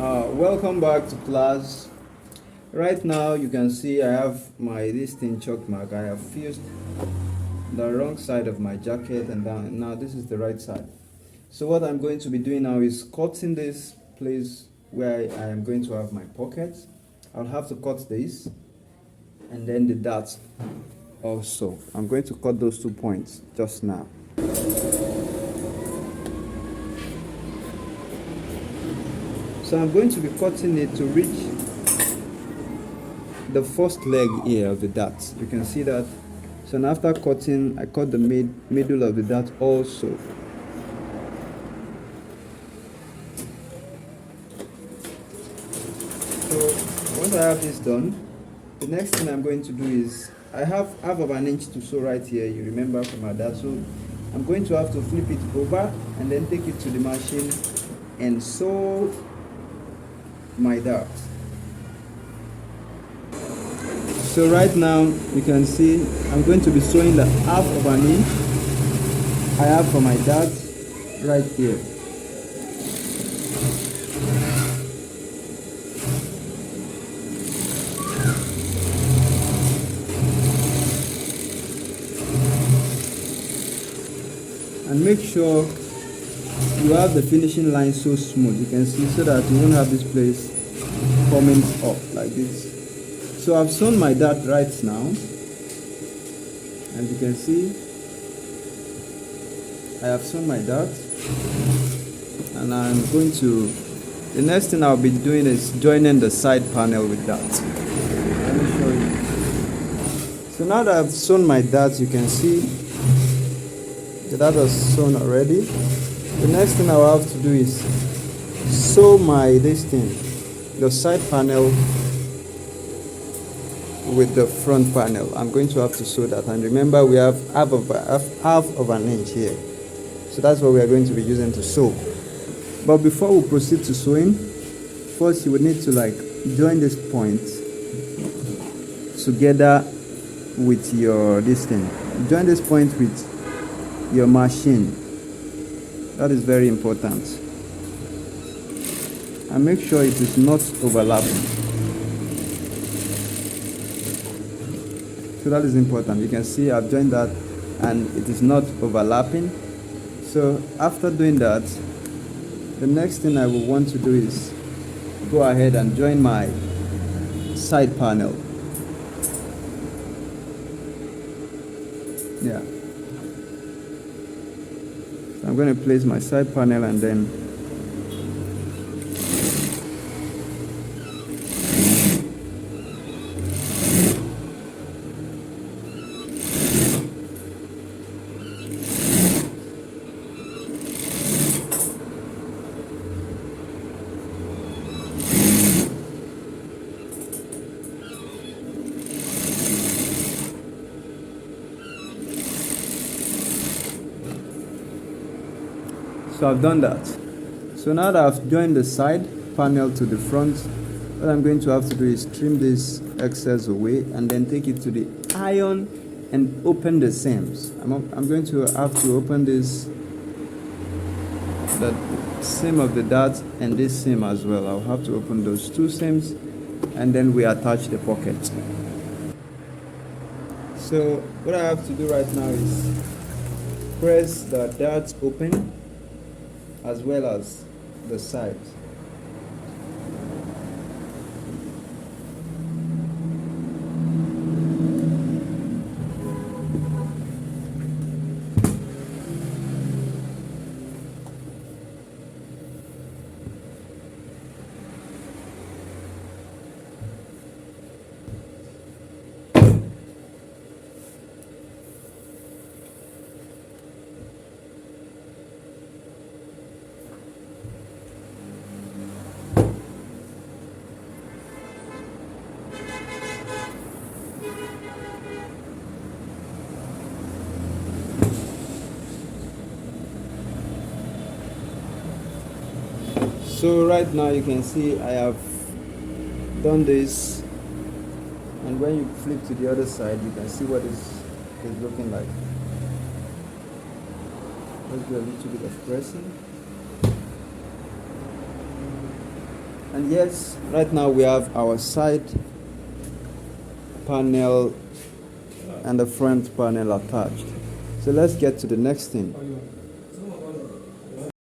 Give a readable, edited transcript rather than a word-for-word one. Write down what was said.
Welcome back to class. Right now you can see I have my this thing chalk mark. I have fused the wrong side of my jacket and now this is the right side. So what I'm going to be doing now is cutting this place where I am going to have my pocket. I'll have to cut this and then the dart also. I'm going to cut those 2 points just now. So I'm going to be cutting it to reach the first leg here of the dart. You can see that. So now after cutting, I cut the middle of the dart also. So once I have this done, the next thing I'm going to do is, I have half of an inch to sew right here, you remember from our dart. So I'm going to have to flip it over and then take it to the machine and sew my dart. So right now you can see I'm going to be sewing the half of an inch I have for my dart right here. And make sure you have the finishing line so smooth, you can see, so that you won't have this place coming up like this. So I've sewn my dart right now, and you can see I have sewn my dart, and I'm going to, the next thing I'll be doing is joining the side panel with that. Let me show you. So now that I've sewn my dart, you can see the dart is sewn already. The next thing I'll have to do is sew the side panel with the front panel. I'm going to have to sew that, and remember we have half of an inch here, so that's what we are going to be using to sew. But before we proceed to sewing, first you would need to join this point together with your join this point with your machine. That is very important, and make sure it is not overlapping. So that is important. You can see I've joined that and it is not overlapping. So after doing that, the next thing I will want to do is go ahead and join my side panel. Yeah. So I'm going to place my side panel and then so I've done that. So now that I've joined the side panel to the front, what I'm going to have to do is trim this excess away and then take it to the iron and open the seams. I'm going to have to open the seam of the dart and this seam as well. I'll have to open those 2 seams and then we attach the pocket. So what I have to do right now is press the dart open as well as the sides. So right now you can see I have done this, and when you flip to the other side you can see what is looking like. Let's do a little bit of pressing. And yes, right now we have our side panel and the front panel attached. So let's get to the next thing.